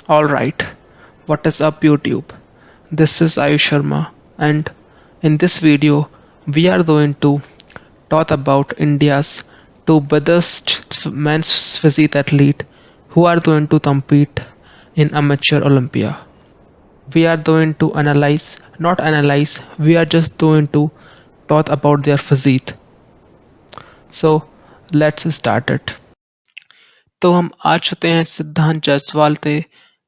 Alright, what is up YouTube? This is Ayush Sharma, and in this video we are going to talk about India's two biggest men's physique athlete who are going to compete in amateur Olympia. We are going to not analyze, we are just going to talk about their physique. So let's start it. तो हम आ चुके हैं सिद्धांत जायसवाल के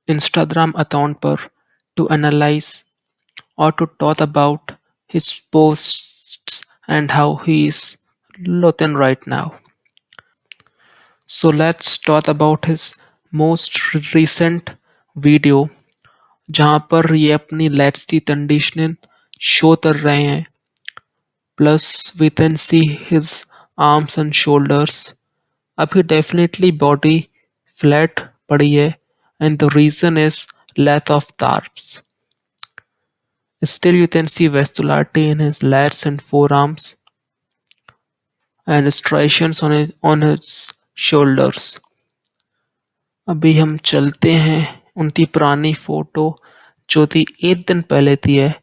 Instagram account पर to analyze or to talk about his posts and how he is looking right now. So let's talk about his most recent video जहाँ पर ये अपनी लेट्स की कंडीशनिंग शो कर रहे हैं. Plus we can see his arms and shoulders. अभी definitely body flat पड़ी है and the reason is lack of carbs. Still you can see vascularity in his lats and forearms and striations on his shoulders. अभी हम चलते हैं उनकी पुरानी photo जो थी 1 दिन पहले थी है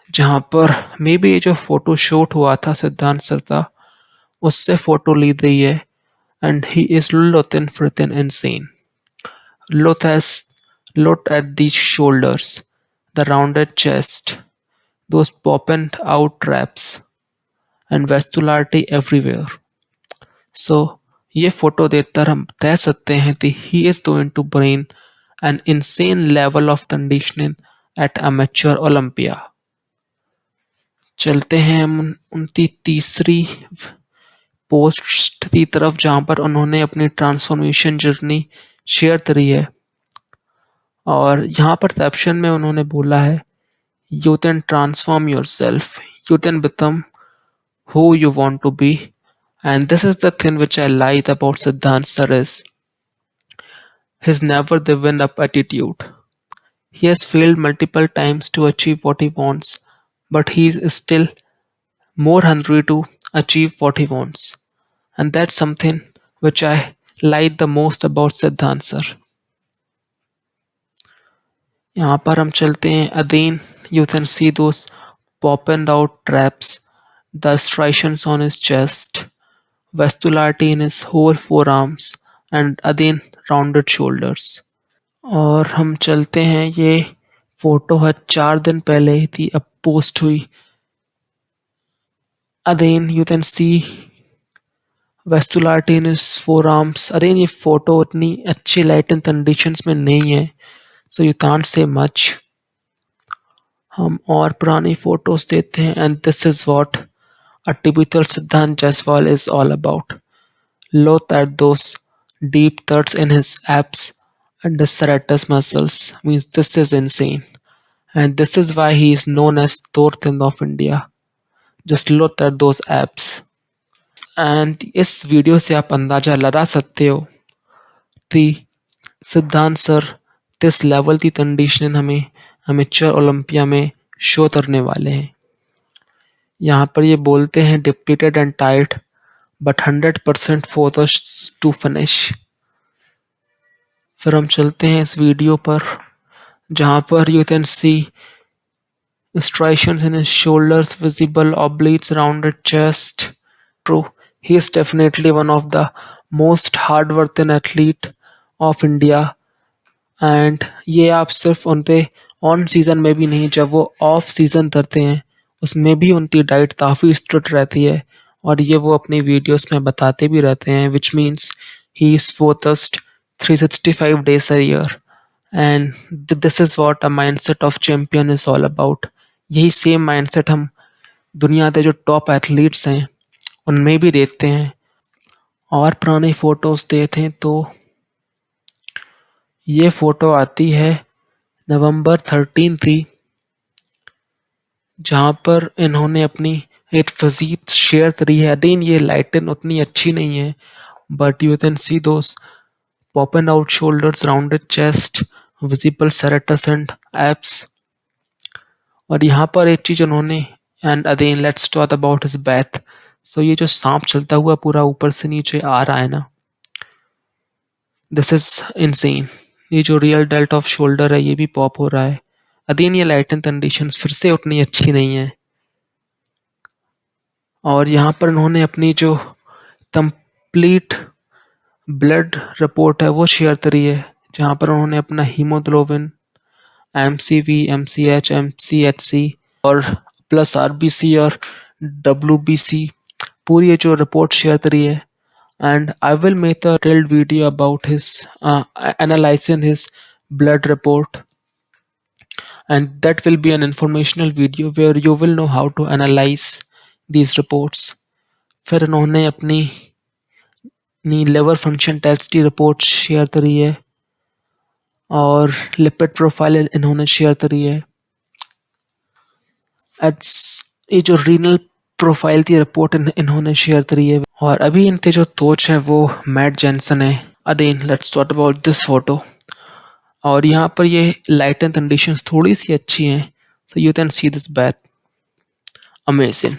जहाँ पर मे बी ये जो फोटो शूट हुआ था सिद्धांत सर का उससे फोटो ली गई है and he is looking freaking insane. Look at these shoulders, the rounded chest, those popping out traps and vascularity everywhere. So ये फोटो देखकर हम कह सकते हैं कि he is going to bring an insane level of conditioning at amateur Olympia. चलते हैं हम उनकी तीसरी पोस्ट की तरफ जहाँ पर उन्होंने अपनी ट्रांसफॉर्मेशन जर्नी शेयर करी है और यहाँ पर कैप्शन में उन्होंने बोला है you can transform yourself, you can become who you want to be. And this is the thing which I like about Siddhant sir is his never given up attitude. He has failed multiple times to achieve what he wants, but he is still more hungry to achieve what he wants. And that's something which I like the most about Siddhant sir. यहाँ पर हम चलते हैं again you can see those popping out traps, the striations on his chest, vascularity in his whole forearms and again rounded shoulders. और हम चलते हैं ये फोटो है 4 दिन पहले ही थी अब पोस्ट हुई. Again you can see vascularity in his forearms. Again ये फोटो उतनी अच्छी लाइटिंग कंडीशंस में नहीं है so you can't say much. हम और पुरानी फोटोज देते हैं and this is what a typical Siddhant Jaiswal is all about. Look at those deep cuts in his abs and the serratus muscles. Means this is insane. And this is why he is known as Thor King of India. Just look at those abs. And इस video से आप अंदाजा लगा सकते हो कि सिद्धांत sir किस लेवल की कंडीशनिंग हमें अमेचर ओलंपिया में शो करने वाले हैं. यहाँ पर ये बोलते हैं depleted and tired but 100% focused to finish. फिर हम चलते हैं इस वीडियो पर जहाँ पर you can see striations in his shoulders visible, obliques, rounded chest. True, he is definitely one of the most hard-working athlete of India. And ये आप सिर्फ उनके ऑन सीज़न में भी नहीं जब वो ऑफ सीज़न करते हैं उसमें भी उनकी डाइट काफ़ी स्ट्रिक्ट रहती है और ये वो अपनी वीडियोस में बताते भी रहते हैं which means he is focused 365 days a year and this is what a mindset of champion is all about. यही सेम माइंडसेट हम दुनिया के जो टॉप एथलीट्स हैं उनमें भी देखते हैं. और पुरानी फ़ोटोज़ देखें तो ये फोटो आती है नवंबर 13 थी जहाँ पर इन्होंने अपनी एक फिजीक शेयर करी है. अगेन ये लाइटिंग उतनी अच्छी नहीं है but you can C those popping out shoulders, rounded chest, visible serratus and abs. और यहाँ पर एक चीज उन्होंने and again let's talk about his bath. So ये जो सांप चलता हुआ पूरा ऊपर से नीचे आ रहा है ना, दिस इज इनसेन. ये जो रियल डेल्ट ऑफ शोल्डर है ये भी पॉप हो रहा है। अगेन ये लाइटन कंडीशंस फिर से उतनी अच्छी नहीं है। और यहाँ पर उन्होंने अपनी जो कंप्लीट ब्लड रिपोर्ट है वो शेयर करी है, जहाँ पर उन्होंने अपना हीमोग्लोबिन, एमसीवी, एमसीएच, एमसीएचसी और प्लस आरबीसी और डब्ल्यूबीसी पूरी ये जो रिपोर्ट शेयर करी है। And I will make a detailed video about his analyzing his blood report, and that will be an informational video where you will know how to analyze these reports. फिर उन्होंने अपनी liver function test की report share करी है और lipid profile इन्होंने share करी है। एट्स ये जो रीनल प्रोफाइल की रिपोर्ट इन्होंने शेयर करी है। और अभी इनके जो कोच हैं वो मैट जेनसन है। Again let's talk about this photo. और यहाँ पर ये लाइट एंड कंडीशंस थोड़ी सी अच्छी हैं, so you can see this back amazing.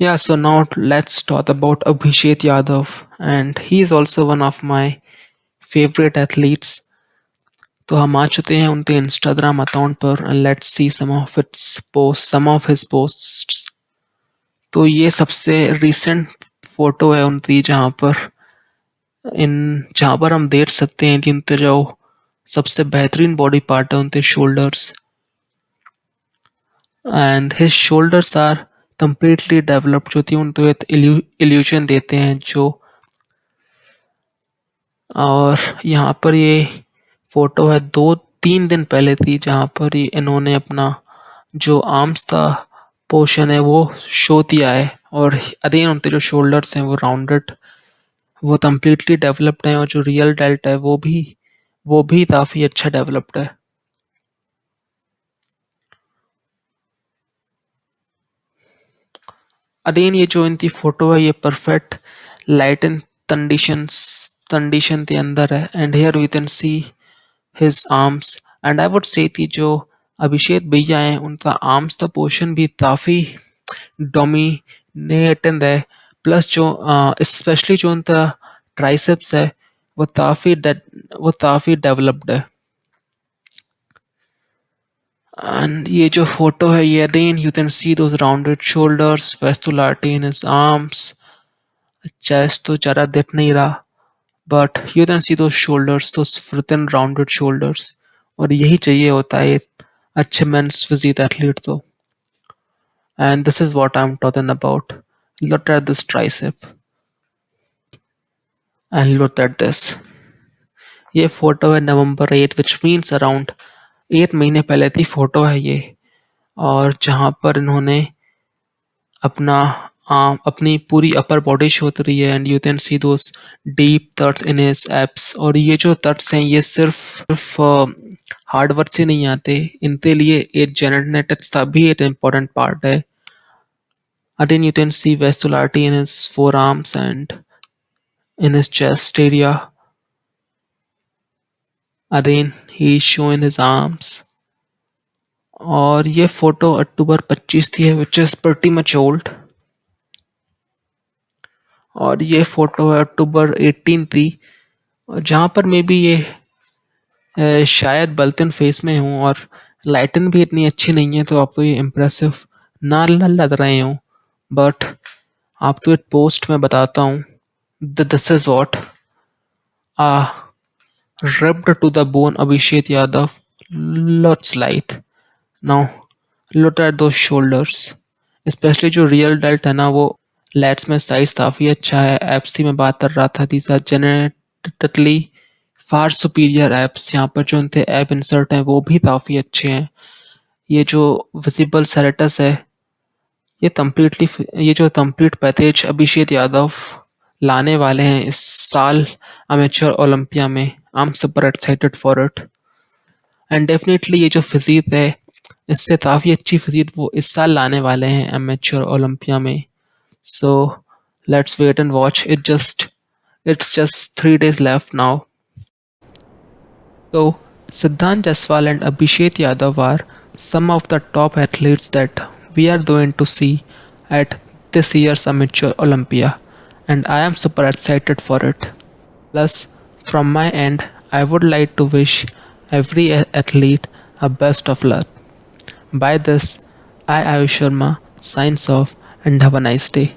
Yeah, so now let's talk about Abhishek Yadav, and he is also one of my favorite athletes. तो हम आ चुके हैं उनके इंस्टाग्राम अकाउंट पर, and let's see some of his posts. तो ये सबसे recent photo है उनकी, जहाँ पर हम देख सकते हैं कि उनके जो सबसे बेहतरीन बॉडी पार्ट है उनके shoulders, and his shoulders are completely developed, जो थी उनको एक इल्यूजन देते हैं जो। और यहाँ पर ये फोटो है 2-3 दिन पहले थी, जहाँ पर इन्होंने अपना जो आर्म्स का पोर्शन है वो शो किया है। और अगेन उनके जो शोल्डर्स हैं वो राउंडेड, वो कम्प्लीटली डेवलप्ड हैं, और जो रियल डेल्ट है वो भी काफ़ी अच्छा डेवलप्ड है। अगेन ये जो इनकी फोटो है ये परफेक्ट लाइट एंड कंडीशन के अंदर है, and here we can see his arms. And I would say कि जो अभिषेक भैया हैं उनका आर्म्स का पोर्शन भी काफ़ी डोमिनेटेड है, प्लस जो स्पेशली जो उनका ट्राइसेप्स है वो काफ़ी डेवलप्ड है। एंड ये जो फोटो है ये again you can see those rounded shoulders, vascularity in his arms. Chest तो ज़्यादा दिख नहीं रहा, but you can see those shoulders, those thin rounded shoulders. और यही चाहिए होता है एक अच्छे मेंस फिजिक एथलीट तो। And this is what I'm talking about. Look at this tricep and look at this. ये फोटो है नवंबर 8, which means around 8 महीने पहले की फोटो है ये, और जहाँ पर इन्होंने अपनी पूरी अपर बॉडी शो करी है, and you can C those deep thoughts in his abs. और ये जो थट्स हैं ये सिर्फ हार्ड वर्क से नहीं आते, इनके लिए एक जेनेटिक्स का भी एक इम्पोर्टेंट पार्ट है। Again, you can see vascularity in his forearms and in his chest area. Again, he is showing his arms. और ये फोटो अक्टूबर 25 थी है, which is pretty much old. और ये फोटो है अक्टूबर 18 थी, जहाँ पर मे बी ये शायद बल्कन फेस में हूँ, और लाइटन भी इतनी अच्छी नहीं है, तो आपको ये इम्प्रेसिव ना लग रहे हो, बट आपको एक पोस्ट में बताता हूँ। This is what ripped to the bone Abhishek Yadav looks like. Now look at those shoulders, especially जो रियल डेल्ट है ना वो लैट्स में साइज काफ़ी अच्छा है। एप्स की मैं बात कर रहा था, these are genetically far superior apps. यहाँ पर जो उनके एप इंसर्ट हैं वो भी काफ़ी अच्छे हैं। ये जो विजिबल सेरेटस है ये जो कंप्लीट पैकेज अभिषेक यादव लाने वाले हैं इस साल अमेचर ओलंपिया में, I am super excited for it. And definitely ये जो फिजिक है इससे काफ़ी अच्छी फिजिक वो इस साल लाने वाले हैं अमेचर ओलंपिया में। So let's wait and watch it's just 3 days left now. So Siddhant Jaswal and Abhishek Yadav are some of the top athletes that we are going to see at this year's Amateur Olympia, and I am super excited for it. Plus, from my end, I would like to wish every athlete a best of luck. By this, I Ayush Sharma signs off and have a nice day.